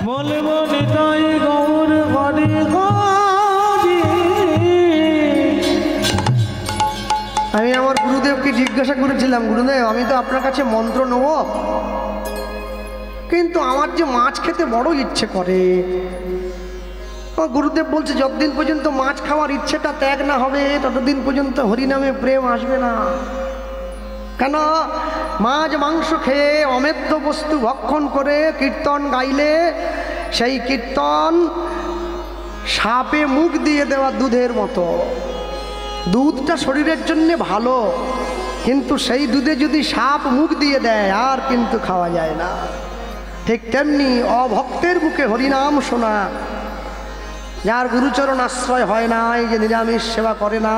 বলবো নিতাই গৌর হরি হরি। আমি আমার গুরুদেবকে জিজ্ঞাসা করেছিলাম, গুরুদেব আমি তো আপনার কাছে মন্ত্র নেব, কিন্তু আমার যে মাছ খেতে বড় ইচ্ছে করে। গুরুদেব বলছে যতদিন পর্যন্ত মাছ খাওয়ার ইচ্ছেটা ত্যাগ না হবে ততদিন পর্যন্ত হরিনামে প্রেম আসবে না। কেন? মাছ মাংস খেয়ে অমেদ্য বস্তু ভক্ষণ করে কীর্তন গাইলে সেই কীর্তন সাপে মুখ দিয়ে দেওয়া দুধের মতো। দুধটা শরীরের জন্যে ভালো, কিন্তু সেই দুধে যদি সাপ মুখ দিয়ে দেয় আর কিন্তু খাওয়া যায় না। ঠিক তেমনি অভক্তের মুখে হরিনাম শোনা, যার গুরুচরণ আশ্রয় হয় নাই, যে নিরামিষ সেবা করে না,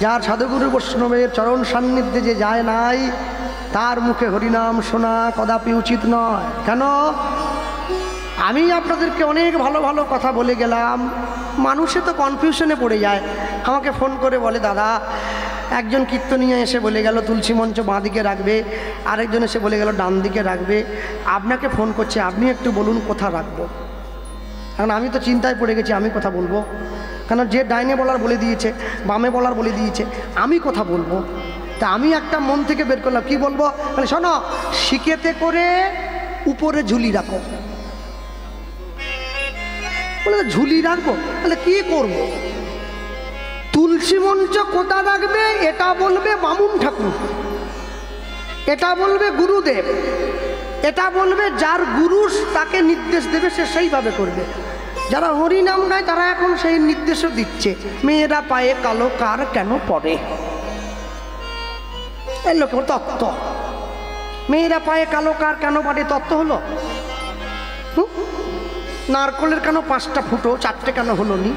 যার সাধুগুরু বৈষ্ণবের চরণ সান্নিধ্যে যে যায় নাই, তার মুখে হরিনাম শোনা কদাপি উচিত নয়। কেন? আমি আপনাদেরকে অনেক ভালো ভালো কথা বলে গেলাম, মানুষে তো কনফিউশনে পড়ে যায়। আমাকে ফোন করে বলে, দাদা একজন কীর্তনীয় এসে বলে গেল তুলসী মঞ্চ বাঁ দিকে রাখবে, আরেকজন এসে বলে গেল ডান দিকে রাখবে, আপনাকে ফোন করছে, আপনি একটু বলুন কোথা রাখবো। কারণ আমি তো চিন্তায় পড়ে গেছি, আমি কথা বলবো কেন? যে ডাইনে বলার বলে দিয়েছে, বামে বলার বলে দিয়েছে, আমি কথা বলবো। তা আমি একটা মন থেকে বের করলাম, কি বলবো? মানে শোনো, শিকেতে করে উপরে ঝুলি রাখো। বলে ঝুলি রাখবো, তাহলে কি করবো? তুলসী মঞ্চ কোথা রাখবে এটা বলবে বামুন ঠাকুর, এটা বলবে গুরুদেব, এটা বলবে যার গুরু তাকে নির্দেশ দেবে সে সেইভাবে করবে। যারা হরিনাম গায় তারা এখন সেই নির্দেশও দিচ্ছে, মেয়েরা পায়ে কালো কার কেন পড়ে, এই লোক তত্ত্ব। মেয়েরা পায়ে কালো কার কেন পড়ে তত্ত্ব হলো? নারকেলের কেন 5টা ফুটো 4টে কেন হলো নি?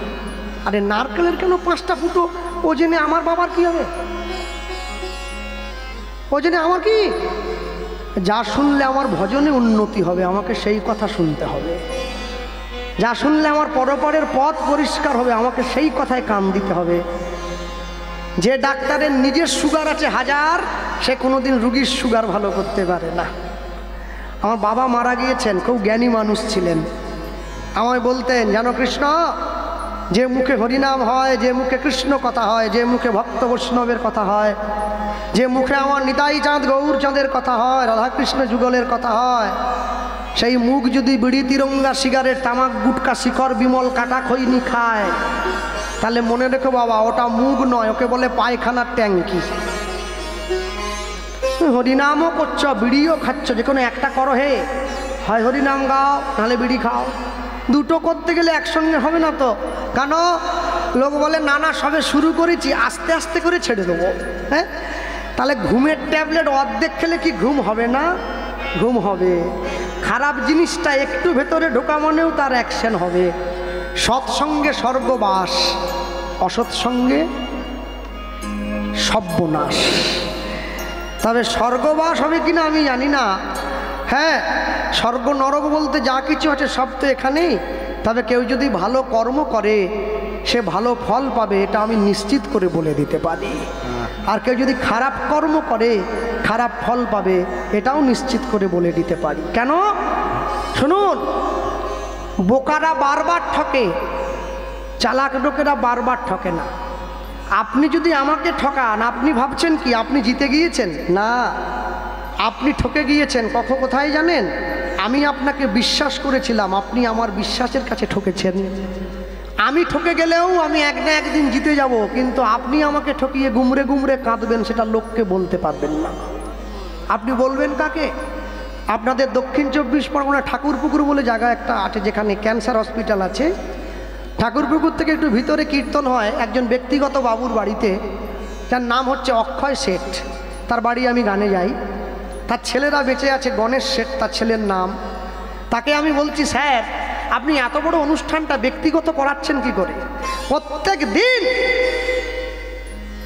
আরে নারকেলের কেন 5টা ফুটো? ও জেনে আমার বাবার কি হবে? ও জেনে আমার কি? যা শুনলে আমার ভজনে উন্নতি হবে আমাকে সেই কথা শুনতে হবে, যা শুনলে আমার পরপরের পথ পরিষ্কার হবে আমাকে সেই কথায় কান দিতে হবে। যে ডাক্তারের নিজের সুগার আছে 1000, সে কোনোদিন রুগীর সুগার ভালো করতে পারে না। আমার বাবা মারা গিয়েছেন, খুব জ্ঞানী মানুষ ছিলেন। আমায় বলতেন, জানো কৃষ্ণ, যে মুখে হরিনাম হয়, যে মুখে কৃষ্ণ কথা হয়, যে মুখে ভক্ত বৈষ্ণবের কথা হয়, যে মুখে আমার নিতাই চাঁদ গৌর চাঁদের কথা হয়, রাধাকৃষ্ণ যুগলের কথা হয়, সেই মুখ যদি বিড়ি তিরঙ্গা সিগারেট তামাক গুটকা শিখর বিমল কাটা খৈনি খায়, তাহলে মনে রেখো বাবা, ওটা মুখ নয়, ওকে বলে পায়খানার ট্যাঙ্কি। হরিনামও করছো, বিড়িও খাচ্ছ, যে কোনো একটা করো হে, হয় হরিনাম গাও নাহলে বিড়ি খাও। দুটো করতে গেলে একসঙ্গে হবে না তো। কেন? লোক বলে না না সবে শুরু করেছি, আস্তে আস্তে করে ছেড়ে দেবো। হ্যাঁ, তাহলে ঘুমের ট্যাবলেট অর্ধেক খেলে কি ঘুম হবে না? ঘুম হবে। খারাপ জিনিসটা একটু ভেতরে ঢোকা মনেও তার অ্যাকশন হবে। সৎসঙ্গে স্বর্গবাস, অসৎসঙ্গে সর্বনাশ। তবে স্বর্গবাস হবে কিনা আমি জানি না। হ্যাঁ, স্বর্গ নরক বলতে যা কিছু আছে সব তো এখানেই। তবে কেউ যদি ভালো কর্ম করে সে ভালো ফল পাবে, এটা আমি নিশ্চিত করে বলে দিতে পারি। আর কেউ যদি খারাপ কর্ম করে খারাপ ফল পাবে, এটাও নিশ্চিত করে বলে দিতে পারি। কেন? শুনুন, বোকারা বারবার ঠকে, চালাক লোকেরা বারবার ঠকে না। আপনি যদি আমাকে ঠকান, আপনি ভাবছেন কি আপনি জিতে গিয়েছেন? না, আপনি ঠকে গিয়েছেন। কোথায় জানেন? আমি আপনাকে বিশ্বাস করেছিলাম, আপনি আমার বিশ্বাসের কাছে ঠকেছেন। আমি ঠকে গেলেও আমি এক না একদিন জিতে যাব, কিন্তু আপনি আমাকে ঠকিয়ে গুমরে গুমরে কাঁদবেন, সেটা লোককে বলতে পারবেন না। আপনি বলবেন কাকে? আপনাদের দক্ষিণ 24 পরগনা ঠাকুরপুকুর বলে জায়গা একটা আছে, যেখানে ক্যান্সার হসপিটাল আছে। ঠাকুরপুকুর থেকে একটু ভিতরে কীর্তন হয় একজন ব্যক্তিগত বাবুর বাড়িতে, যার নাম হচ্ছে অক্ষয় শেঠ। তার বাড়ি আমি গানে যাই। তার ছেলেরা বেঁচে আছে, গণেশ শেঠ তার ছেলের নাম। তাকে আমি বলছি, স্যার আপনি এত বড় অনুষ্ঠানটা ব্যক্তিগত করাচ্ছেন কি করে? প্রত্যেক দিন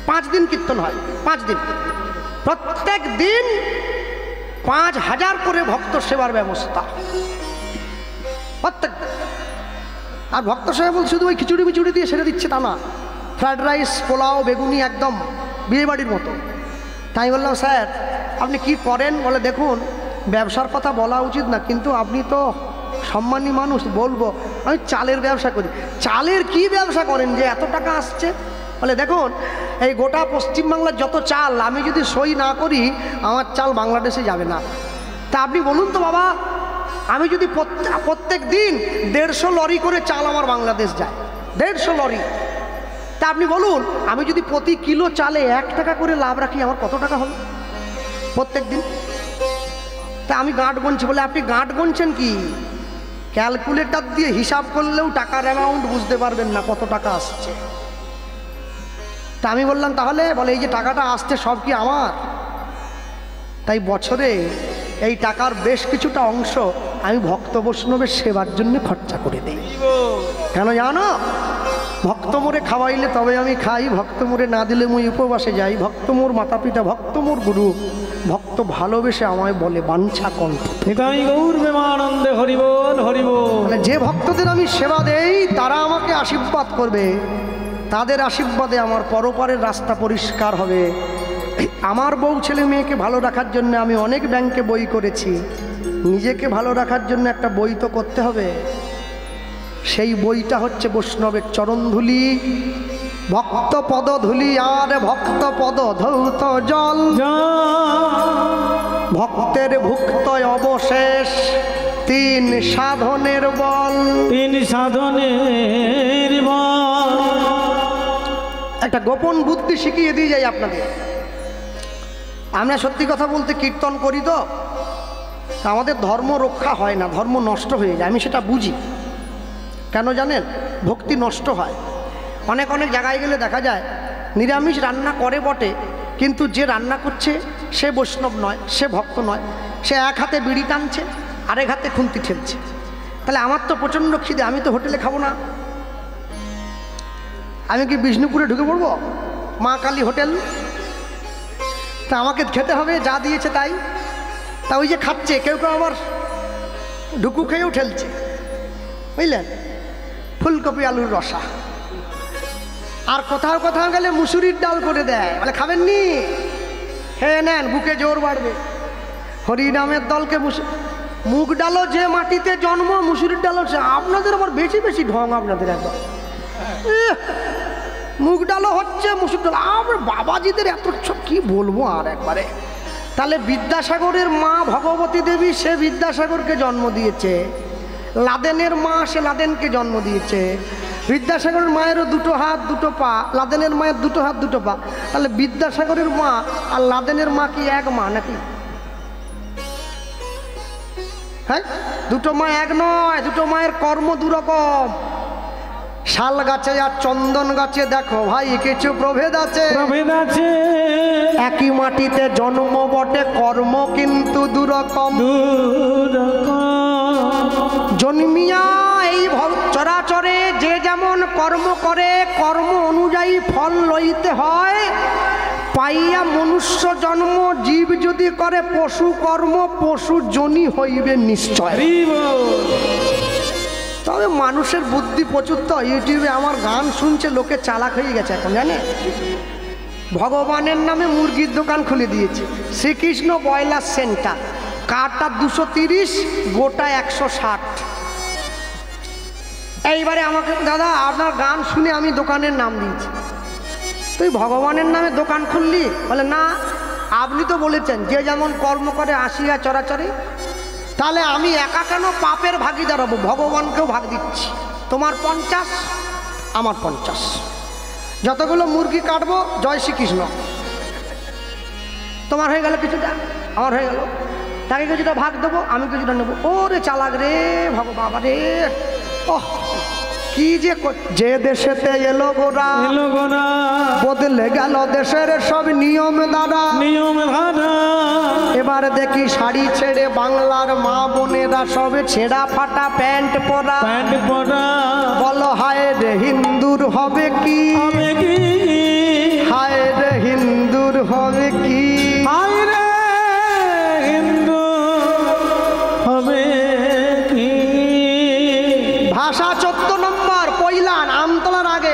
5 দিন কীর্তন হয়, 5 দিন, প্রত্যেক দিন 5000 করে ভক্ত সেবার ব্যবস্থা প্রত্যেক। আর ভক্ত সেবা বলতে শুধু ওই খিচুড়ি মিচুড়ি দিয়ে সেরে দিচ্ছে তা না, ফ্রাইড রাইস পোলাও বেগুনি একদম বিয়েবাড়ির মতো। তাই বললাম, স্যার আপনি কি করেন? বলে, দেখুন ব্যবসার কথা বলা উচিত না, কিন্তু আপনি তো সম্মানী মানুষ, বলবো আমি চালের ব্যবসা করি। চালের কি ব্যবসা করেন যে এত টাকা আসছে? বলে দেখুন এই গোটা পশ্চিমবাংলার যত চাল আমি যদি সই না করি আমার চাল বাংলাদেশে যাবে না। তা আপনি বলুন তো বাবা, আমি যদি প্রত্যেক দিন 150 লরি করে চাল আমার বাংলাদেশ যায়, 150 লরি, তা আপনি বলুন আমি যদি প্রতি কিলো চালে 1 টাকা করে লাভ রাখি আমার কত টাকা হবে প্রত্যেক দিন? তা আমি গাঁট গুনছি। বলে আপনি গাঁট গুনছেন কি? ক্যালকুলেটর দিয়ে হিসাব করলেও টাকার অ্যামাউন্ট বুঝতে পারবেন না কত টাকা আসছে। তা আমি বললাম তাহলে? বলে এই যে টাকাটা আসছে সব কি আমার? তাই বছরে এই টাকার বেশ কিছুটা অংশ আমি ভক্ত বৈষ্ণবের সেবার জন্য খরচা করে দিই। কেন জানো? ভক্ত মোরে খাওয়াইলে তবে আমি খাই, ভক্ত মোরে না দিলে মুই উপবাসে যাই, ভক্ত মোর মাতা পিতা, ভক্ত মোর গুরু, ভক্ত ভালোবেসে আমায় বলে বাঞ্ছা কণ্ঠ। গৌর প্রেমানন্দে হরিবোল হরিবোল। মানে যে ভক্তদের আমি সেবা দেই তারা আমাকে আশীর্বাদ করবে, তাদের আশীর্বাদে আমার পরপারের রাস্তা পরিষ্কার হবে। আমার বউ ছেলে মেয়েকে ভালো রাখার জন্য আমি অনেক ব্যাংকে বই করেছি, নিজেকে ভালো রাখার জন্য একটা বই তো করতে হবে। সেই বইটা হচ্ছে বৈষ্ণবের চরণধুলি, ভক্ত পদ ধুলি আর ভক্ত পদ ধৌত জল, ভক্তের ভুক্ত অবশেষ 3 সাধনের বল। 3 সাধনের বল। একটা গোপন বুদ্ধি শিখিয়ে দিয়ে যাই আপনাদের। আমরা সত্যি কথা বলতে কীর্তন করি তো আমাদের ধর্ম রক্ষা হয় না, ধর্ম নষ্ট হয়ে যায়। আমি সেটা বুঝি। কেন জানেন? ভক্তি নষ্ট হয়। অনেক জায়গায় গেলে দেখা যায় নিরামিষ রান্না করে বটে, কিন্তু যে রান্না করছে সে বৈষ্ণব নয়, সে ভক্ত নয়, সে এক হাতে বিড়ি টানছে আরেক হাতে খুন্তি ঠেলছে। তাহলে আমার তো প্রচণ্ড খিদে, আমি তো হোটেলে খাবো না। আমি কি বিষ্ণুপুরে ঢুকে পড়বো? মা কালী হোটেল, তা আমাকে খেতে হবে যা দিয়েছে তাই। তা ওই যে খাচ্ছে, কেউ আবার ঢুকু খেয়েও ঠেলছে, বুঝলেন? ফুলকপি আলুর রসা, আর কোথাও গেলে মুসুরির ডাল করে দেয়, বলে খাবেননি? খেয়ে নেন, বুকে জোর বাড়বে। হরিনামের দলকে মুগ ডালও যে মাটিতে জন্ম, মুসুরির ডালও সে। আপনাদের আবার বেশি ঢং আপনাদের একবার। মুগ ডালও হচ্ছে, মুসুর ডাল। আমার বাবাজিদের এত কি বলবো আর একবারে। তাহলে বিদ্যাসাগরের মা ভগবতী দেবী, সে বিদ্যাসাগরকে জন্ম দিয়েছে। লাদেনের মা, সে লাদেনকে জন্ম দিয়েছে। বিদ্যাসাগরের মায়েরও 2 হাত 2 পা, লাদেনের মায়ের 2 হাত 2 পা। তাহলে বিদ্যাসাগরের মা আর লাদেনের মা কি এক মা নাকি? হ্যাঁ, 2 মা এক নয়, 2 মায়ের কর্ম 2 রকম। শাল গাছে আর চন্দন গাছে দেখো ভাই কিছু প্রভেদ আছে। একই মাটিতে জন্ম বটে, কর্ম কিন্তু 2 রকম। জন্মিয়া এই চরাচরে যে যেমন কর্ম করে, কর্ম অনুযায়ী ফল লইতে হয়। পাইয়া মনুষ্য জন্ম জীব যদি করে পশু কর্ম, পশু জনি হইবে নিশ্চয়। তবে মানুষের বুদ্ধি প্রচুর তো। ইউটিউবে আমার গান শুনছে লোকে চালাক হয়ে গেছে এখন, জানে? ভগবানের নামে মুরগির দোকান খুলে দিয়েছে, শ্রীকৃষ্ণ ব্রয়লার সেন্টার, কাটা 230, গোটা 160। এইবারে আমাকে, দাদা আপনার গান শুনে আমি দোকানের নাম দিয়েছি, তুই ভগবানের নামে দোকান খুললি? বলে না, আপনি তো বলেছেন যে যেমন কর্ম করে আসিয়া চরাচরে। তাহলে আমি একা কেন পাপের ভাগিদার হব? ভগবানকেও ভাগ দিচ্ছি। তোমার 50, আমার 50। যতগুলো মুরগি কাটবো জয় শ্রীকৃষ্ণ। তোমার হয়ে গেল কিছুটা, আমার হয়ে গেল, তাকে কিছুটা ভাগ দেবো, আমি কিছুটা নেবো। ওরে চালাক রে বাবা রে। ওহ, কি যে দেশেতে এলো গোরা, বদলে গেল দেশের সব নিয়ম দ্বারা। এবার দেখি শাড়ি ছেড়ে বাংলার মা বোনেরা সবে ছেঁড়া ফাটা প্যান্ট পরা। বলো হায় রে হিন্দুর হবে কি, হায় রে হিন্দুর হবে কি, হায় রে হিন্দু হবে কি। ভাষা 14 নম্বর পৈলান আমতলার আগে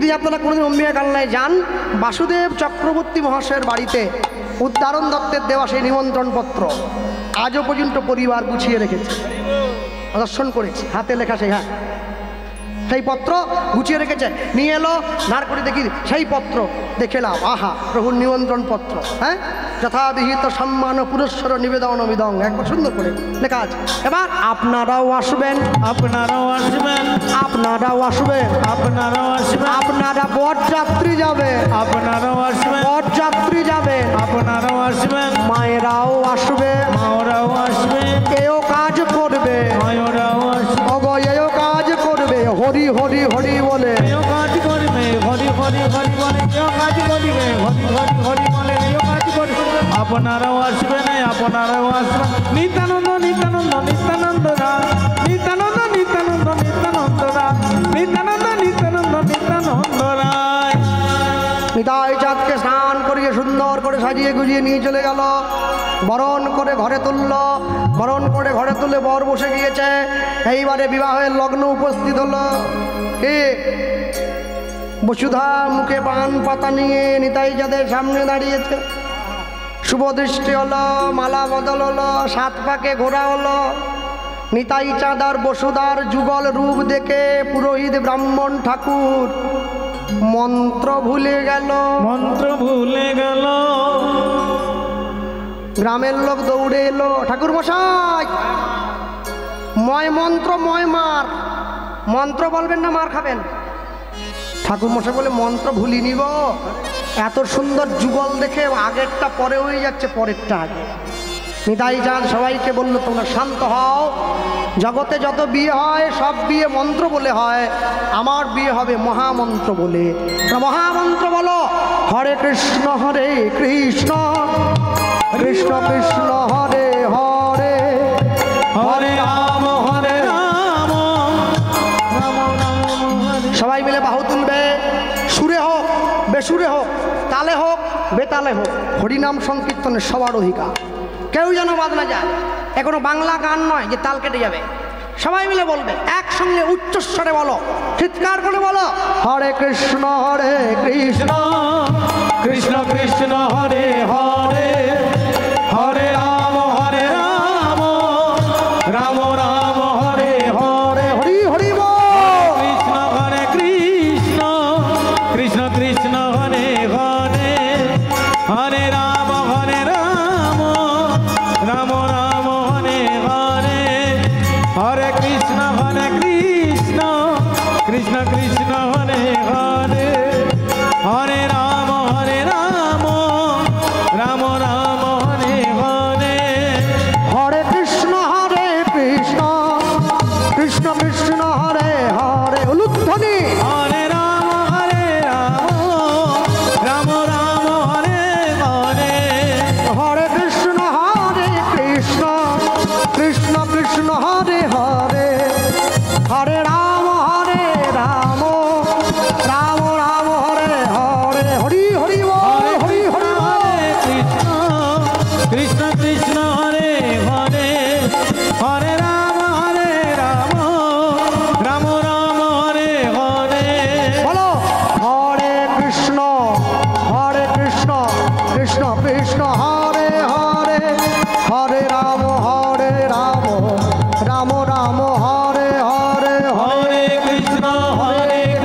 যদি আপনারা কোনোদিন অম্বিকা কালনায় যান, বাসুদেব চক্রবর্তী মহাশয়ের বাড়িতে উদ্ধারণ দত্তের দেওয়া সেই নিমন্ত্রণপত্র আজও পর্যন্ত পরিবার গুছিয়ে রেখেছে, দর্শন করেছি, হাতে লেখা সেই, হ্যাঁ সেই পত্র গুছিয়ে রেখেছে। নিয়ে এলো, ধার করে দেখি সেই পত্র, দেখেলাম আহা প্রভুর নিমন্ত্রণ পত্র, হ্যাঁ যথাবিহিত সম্মান পুরস্কার নিবেদন বিদং, একবার সুন্দর করে লেখা আছে। এবার আপনারাও আসবেন, আপনারাও আসবেন, আপনারাও আসবেন, আপনারাও আসবেন, আপনারা বরযাত্রী যাবে, আপনারাও আসবেন, বরযাত্রী যাবে, আপনারাও আসবেন, মায়েরাও আসবে, মাওরাও আসবে, এও কাজ করবে, মায়োরাও আসবে, অগো এও কাজ করবে, হরি হরি হরি বলে, এও কাজ করবে, হরি হরি হরি বলে, এও কাজ করবে, হরি হরি হরি বলে, এও কাজ করবে। আপনারাও আসবেন, আপনারাও আসবেন, নিত্যানন্দ নিত্যানন্দ নিত্যানন্দ রাম, নিত্যানন্দ নিত্যানন্দ নিত্যানন্দ রাম, নিত্যানন্দ নিত্যানন্দ নিত্যানন্দ রায়। নিতাই চাঁদকে স্নান করিয়ে সুন্দর করে সাজিয়ে গুজিয়ে নিয়ে চলে গেল, বরণ করে ঘরে তুলল, বরণ করে ঘরে তুলে বর বসে গিয়েছে। এইবারে বিবাহের লগ্ন উপস্থিত হলো। কে? বসুধা মুখে পান পাতা নিয়ে নিতাই চাঁদের সামনে দাঁড়িয়েছে। শুভ দৃষ্টি হলো, মালা বদল হলো, সাত পাকে ঘোরা হলো। নিতাই চাঁদ আর বসুধার যুগল রূপ দেখে পুরোহিত ব্রাহ্মণ ঠাকুর মন্ত্র ভুলে গেল, মন্ত্র ভুলে গেল। গ্রামের লোক দৌড়ে এলো, ঠাকুর মশাই ময় মন্ত্র ময় মার, মন্ত্র বলবেন না মার খাবেন? ঠাকুর মশাই বলে মন্ত্র ভুলিনি গো, এত সুন্দর যুগল দেখে আগেরটা পরে হয়ে যাচ্ছে, পরেরটা আগে। নিতাই চাঁদ সবাইকে বলল তোমরা শান্ত হও, জগতে যত বিয়ে হয় সব বিয়ে মন্ত্র বলে হয়, আমার বিয়ে হবে মহামন্ত্র বলে। মহামন্ত্র বলো, হরে কৃষ্ণ হরে কৃষ্ণ কৃষ্ণ কৃষ্ণ হরে হরে, হরে রাম হরে রাম, রাম রাম হরে। সবাই মিলে বাহু তুলবে, সুরে হোক বেসুরে হোক, তালে হোক বেতালে হোক, হরিনাম সংকীর্তনের সবার অধিকার, কেউ যেন বাদ না যায়। এখনো বাংলা গান নয় যে তাল কেটে যাবে। সবাই মিলে বলবে, একসঙ্গে উচ্চস্বরে বলো, চিৎকার করে বলো, হরে কৃষ্ণ হরে কৃষ্ণ কৃষ্ণ কৃষ্ণ হরে হরে, হরে রাম রাম, রাম হরে হরে। হরি হরি বল। কৃষ্ণ হরে কৃষ্ণ, কৃষ্ণ কৃষ্ণ হরে হরে, হরে রাম রাম, রাম হরে হরে। হরে কৃষ্ণ কৃষ্ণ, কৃষ্ণ কৃষ্ণ হরে হরে, হরে রাম রাম, রাম হরে হরে। হরে কৃষ্ণ কৃষ্ণ কৃষ্ণ হরে হরে, উলুধ্বনি। হরে রাম রাম, রাম হরে হরে। হরে কৃষ্ণ কৃষ্ণ কৃষ্ণ হরে হরে, হরে রাম রাম, রাম রাম হরে হরে। হরি হরি বল, হরি হরি বল। কৃষ্ণ কৃষ্ণ কৃষ্ণ হরে হরে, হরে রাম রাম, রাম হরে হরে। বলো, হরে কৃষ্ণ কৃষ্ণ কৃষ্ণ হরে হরে, হরে রাম রাম, রাম রাম হরে হরে। হরে কৃষ্ণ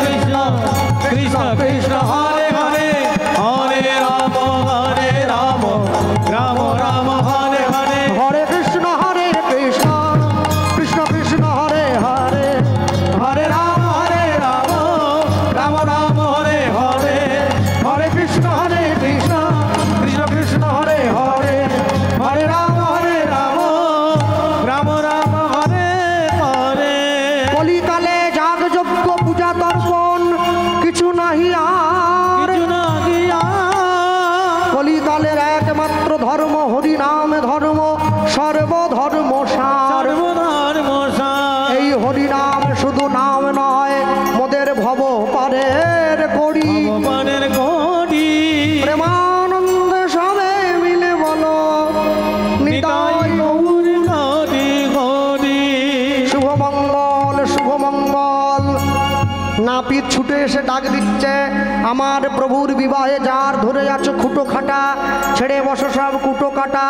কৃষ্ণ, কৃষ্ণ কৃষ্ণ হরে হরে, হরে রাম রাম, রাম রাম হরে হরে। হরে কৃষ্ণ কৃষ্ণ কৃষ্ণ হরে হরে, হরে রাম রাম, রাম রাম হরে হরে। হরে কৃষ্ণ কৃষ্ণ কৃষ্ণ কৃষ্ণ হরে হরে, হরে রাম রাম, রাম রাম হরে হরে। কলিকালে যাগ যজ্ঞ পূজা দর্পণ কিছু নাহি আর, কিছু না গিয়া, কলিকালের একমাত্র ধর্ম হরি নাম ধর্ম, সর্বধর্ম সার। সর্বধর্ম সার। এই হরি নাম শুধু নাম নয়, মোদের ভব পারের করি। ভগবানের গড়ি, প্রেমানন্দে সবে মিলে বলো, নিতাই গৌর। গৌরী গৌরী। শুভ মঙ্গল নাপিত ছুটে এসে ডাক দিচ্ছে, আমার প্রভুর বিবাহে যার ধরে আছো খুঁটো খাটা, ছেড়ে বসো সব কুটো কাটা,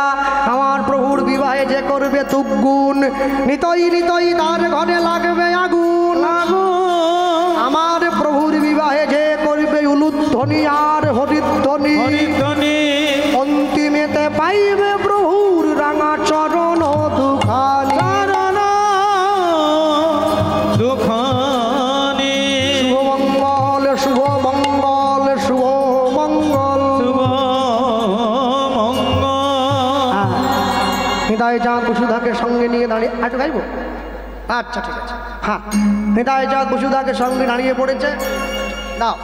আমার প্রভুর বিবাহে যে করবে তুগুন, নিতই নিতই তার ঘরে লাগবে আগুন, আগুন। আমার প্রভুর বিবাহে যে করবে উলুধ্বনি আর হরিধ্বনি, হরিধ্বনি, অন্তিমেতে পাইবে প্রভুর রাঙা চরণ দুখানি, চরণ দুখানি। শুভ মঙ্গল শুভ মঙ্গল শুভ মঙ্গল শুভ মঙ্গল। হৃদয় চাঁদ বসুধাকে সঙ্গে নিয়ে দাঁড়িয়ে একটু গাইব, আচ্ছা ঠিক আছে। হ্যাঁ, হৃদয় চাঁদ বসুধাকে সঙ্গে দাঁড়িয়ে পড়েছে, দাও।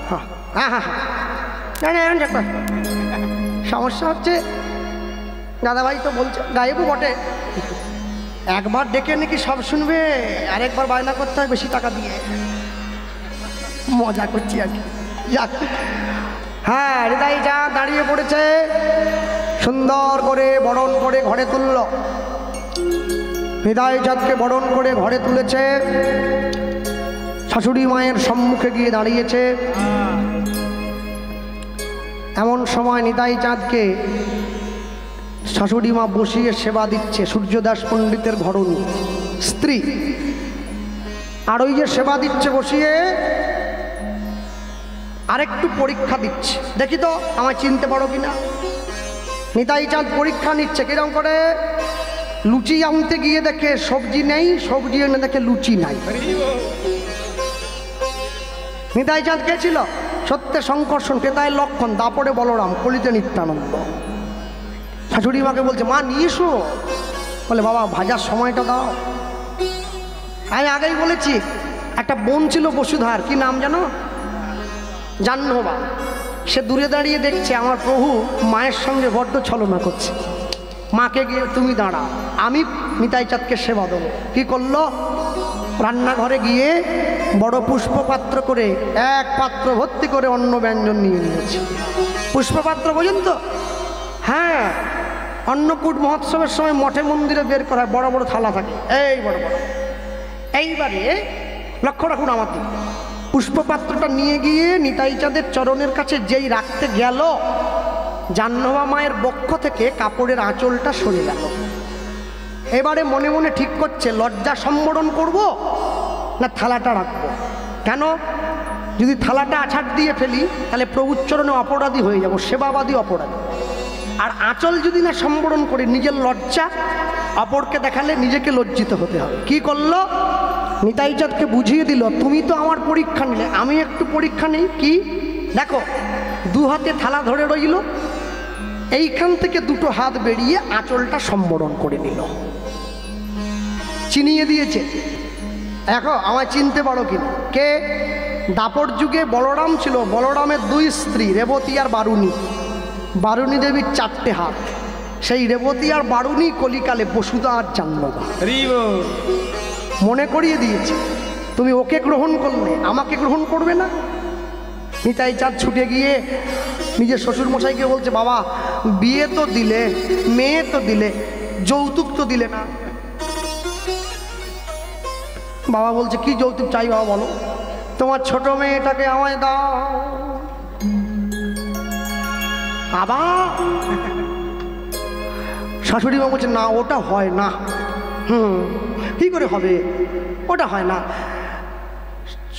হ্যাঁ হ্যাঁ হ্যাঁ হ্যাঁ, সমস্যা হচ্ছে দাদাভাই তো বলছে গাইবো বটে, একবার ডেকে নাকি সব শুনবে, আরেকবার বায়না করতে হয় বেশি টাকা দিয়ে, মজা করছি আর কি। যাক, হ্যাঁ, হৃদয় যা দাঁড়িয়ে পড়েছে, সুন্দর করে বরণ করে ঘরে তুলল, হৃদয় চাঁদকে বরণ করে ঘরে তুলেছে, শাশুড়ি মায়ের সম্মুখে গিয়ে দাঁড়িয়েছে। এমন সময় নিতাই চাঁদকে শাশুড়ি মা বসিয়ে সেবা দিচ্ছে, সূর্যদাস পণ্ডিতের ঘরণী স্ত্রী, আর ওই যে সেবা দিচ্ছে বসিয়ে আরেকটু পরীক্ষা দিচ্ছে, দেখি তো আমায় চিনতে পারো কিনা। নিতাই চাঁদ পরীক্ষা নিচ্ছে কিরকম করে, লুচি আনতে গিয়ে দেখে সবজি নেই, সবজি এনে দেখে লুচি নাই। নিতাই চাঁদ কে ছিল? সত্যে সংকর্ষণ, ক্রেতায় লক্ষণ, দাপড়ে বলরাম, কলিতে নিত্যানন্দ। শাশুড়ি মাকে বলছে, মা নিয়ে এসো। বলে, বাবা ভাজার সময়টা দাও। আমি আগেই বলেছি, একটা বোন ছিল বসুধার, কি নাম জানো? জাহ্নবা। সে দূরে দাঁড়িয়ে দেখছে আমার প্রভু মায়ের সঙ্গে বড্ড ছলনা করছে, মাকে গিয়ে তুমি দাঁড়াও, আমি নিতাই চাঁদকে সেবা দেবো। কি করলো? রান্নাঘরে গিয়ে বড় পুষ্পপাত্র করে এক পাত্র ভর্তি করে অন্ন ব্যঞ্জন নিয়ে নিয়েছে। পুষ্পপাত্র বোঝেন তো? হ্যাঁ, অন্নকূট মহোৎসবের সময় মঠে মন্দিরে বের করা হয়, বড় বড় থালা থাকে, এই বড় বড়। এইবারে লক্ষ্য রাখুন আমার দিকে, পুষ্পপাত্রটা নিয়ে গিয়ে নিতাই চাঁদের চরণের কাছে যেই রাখতে গেল, জাহ্নবা মায়ের বক্ষ থেকে কাপড়ের আঁচলটা সরে গেল। এবারে মনে মনে ঠিক করছে, লজ্জা সম্বরণ করব না থালাটা রাখবো। কেন? যদি থালাটা আছাড় দিয়ে ফেলি তাহলে প্রভুর চরণে অপরাধী হয়ে যাব, সেবাবাদী অপরাধী। আর আঁচল যদি না সম্বরণ করি, নিজের লজ্জা অপরকে দেখালে নিজেকে লজ্জিত হতে হবে। কি করলো? নিতাই চাঁদকে বুঝিয়ে দিল, তুমি তো আমার পরীক্ষা নিলে, আমি একটু পরীক্ষা নেই। কি? দেখো, দু হাতে থালা ধরে রইল, এইখান থেকে দুটো হাত বেরিয়ে আঁচলটা সম্বরণ করে নিল, চিনিয়ে দিয়েছে। দেখো আমায় চিনতে পারো কিনা? কে? দাপর যুগে বলরাম ছিল, বলরামের দুই স্ত্রী রেবতী আর বারুণী। বারুণী দেবীর 4টে হাত, সেই রেবতী আর বারুণী কলিকালে বসুধা আর জাহ্নবা। মনে করিয়ে দিয়েছে, তুমি ওকে গ্রহণ করলে আমাকে গ্রহণ করবে না। নিতাই চাঁদ ছুটে গিয়ে নিজের শ্বশুর মশাইকে বলছে, বাবা বিয়ে তো দিলে, মেয়ে তো দিলে, যৌতুক তো দিলে না। বাবা বলছে, কি যৌতুক চাই বাবা বলো? তোমার ছোট মেয়েটাকে আমায় দাও। আবার শাশুড়ি মা বলছে, না ওটা হয় না। কি করে হবে? ওটা হয় না।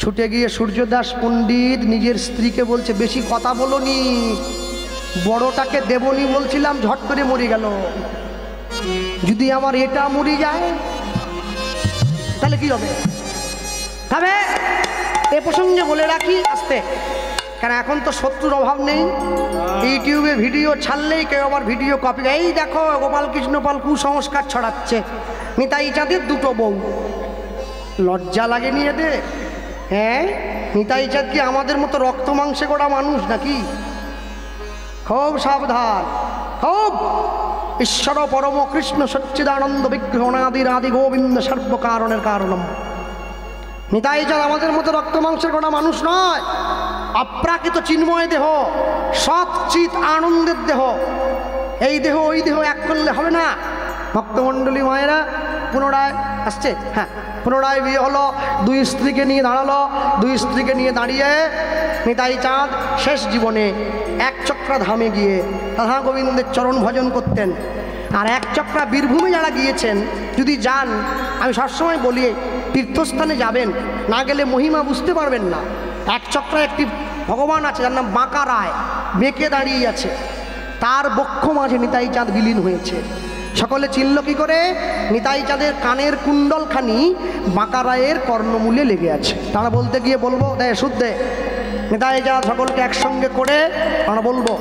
ছুটে গিয়ে সূর্যদাস পণ্ডিত নিজের স্ত্রীকে বলছে, বেশি কথা বলোনি, বড়টাকে দেবনি বলছিলাম, ঝট করে মরে গেল। যদি আমার এটা মরে যায় তাহলে কি হবে? তবে এ প্রসঙ্গে বলে রাখি আস্তে, কারণ এখন তো শত্রুর অভাব নেই, ইউটিউবে ভিডিও ছাড়লেই কেউ আবার ভিডিও কপি, এই দেখো গোপাল কৃষ্ণ পাল কুসংস্কার ছড়াচ্ছে, নিতাই চাঁদের দুটো বউ। লজ্জা লাগে নিয়ে দে। হ্যাঁ, নিতাই চাঁদ কি আমাদের মতো রক্ত মাংসে গড়া মানুষ নাকি? খুব সাবধান, খুব। ঈশ্বর পরম কৃষ্ণ সচ্চিদানন্দ বিগ্রহ অনাদির আদি গোবিন্দ সর্বকারণের কারণম। নিতাই চাঁদ আমাদের মতো রক্ত মাংসের গড়া মানুষ নয়, অপ্রাকৃত চিন্ময় দেহ, সৎ চিত আনন্দের দেহ। এই দেহ ওই দেহ এক করলে হবে না। ভক্তমণ্ডলী মায়েরা, পুনরায় আসছে? হ্যাঁ, পুনরায় বিয়ে হলো, দুই স্ত্রীকে নিয়ে দাঁড়ালো। দুই স্ত্রীকে নিয়ে দাঁড়িয়ে নিতাই চাঁদ শেষ জীবনে এক চক্রা ধামে গিয়ে রাধা গোবিন্দের চরণ ভজন করতেন। আর এক চক্রা বীরভূমে যারা গিয়েছেন, যদি যান, আমি সবসময় বলি তীর্থস্থানে যাবেন, না গেলে মহিমা বুঝতে পারবেন না। এক চক্রা একটি ভগবান আছে যার নাম বাঁকা রায়, বেঁকে দাঁড়িয়ে আছে, তার বক্ষ মাঝে নিতাই চাঁদ বিলীন হয়েছে। সকলে চিনল কি করে? নিতাই চাঁদের কানের কুণ্ডলখানি বাঁকা রায়ের কর্ণমূলে লেগে আছে। তারা বলতে গিয়ে বলবো, দে শুদ্ধে নিতাই চাঁদ সকলকে একসঙ্গে করে আমরা বলবো,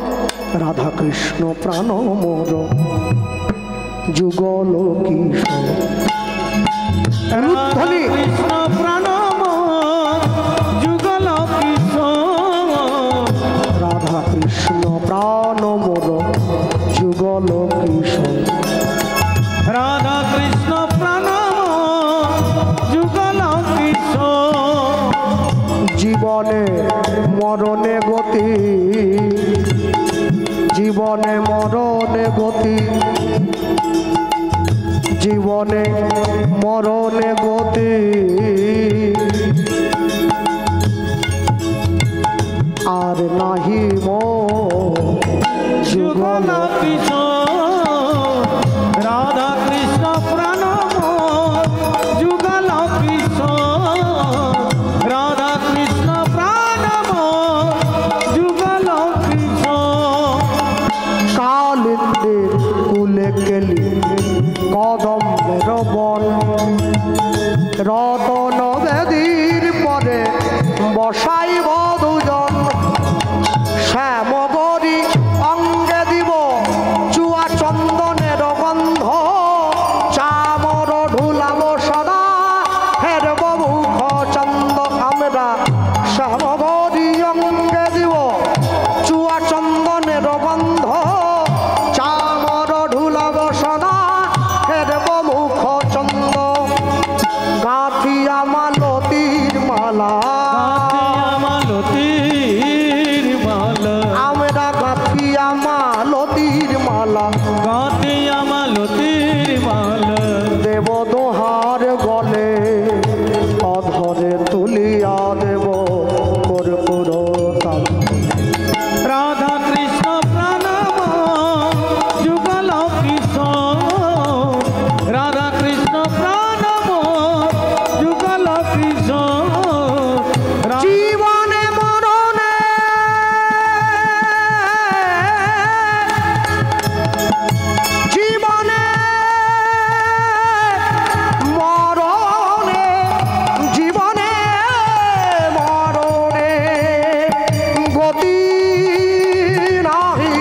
রাধা কৃষ্ণ প্রাণ মোর যুগল কিশোর। রাধা কৃষ্ণ প্রাণ মোর যুগল কিশোর। রাধা কৃষ্ণ প্রাণ মোর যুগল কিশোর। রাধা কৃষ্ণ প্রাণ মোর যুগল কিশোর। জীবনে মরণে গতি, জীবনে মরণে গতি, জীবনে মরণে গতি, আর নাহি মো যুগল কিশোর। রাধা কৃষ্ণ প্রাণ মোর যুগল কিশোর। রাধা কৃষ্ণ প্রাণ মোর যুগল কিশোর। কালিন্দের কুলে কেলি কদম্বের বন, রতন বেদীর পরে বসাইব দুজন। শ্যামগরি অঙ্গে দিব চুয়া চন্দনের গন্ধ, চামর ঢুলাব সদা হেরব মুখ চন্দ আমরা। শ্যামগরি অঙ্গে দিব চুয়া চন্দনের গন্ধ, চামর ঢুলাব সদা হেরব মুখ চন্দ। গাঁথিয়া মালতীর মালা, মালতীর মালা, আমরা গাঁথিয়া মালতীর মালা। গাঁথিয়া মালতীর মালা, দেব দোহার গলে অধরে তুলিয়া দেব কর্পূর তাল। রাধা কৃষ্ণ প্রাণ মোর যুগল কিশোর। রাধা কৃষ্ণ প্রাণ মোর যুগল কিশোর। জীবনে মরণে জীবনে মরণে জীবনে মরণে গতি নাহি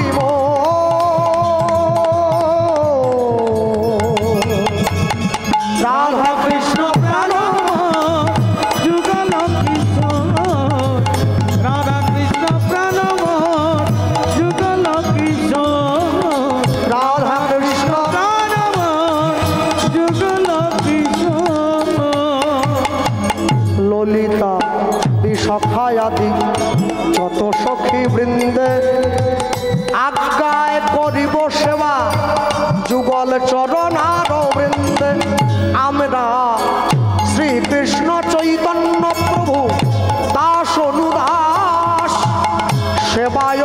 রাধা কৃষ্ণ প্রাণ মোর যুগল কিশোর। রাধা কৃষ্ণ প্রাণ মোর যুগল কিশোর। রাধা কৃষ্ণ প্রাণ মোর যুগল কিশোর। ললিতা সখায়াদি যত সখী বৃন্দে আজ্ঞায় করিব সেবা যুগল চরণার বৃন্দে। আমরা শ্রীকৃষ্ণ চৈতন্য প্রভু দাস অনুদাস সেবায়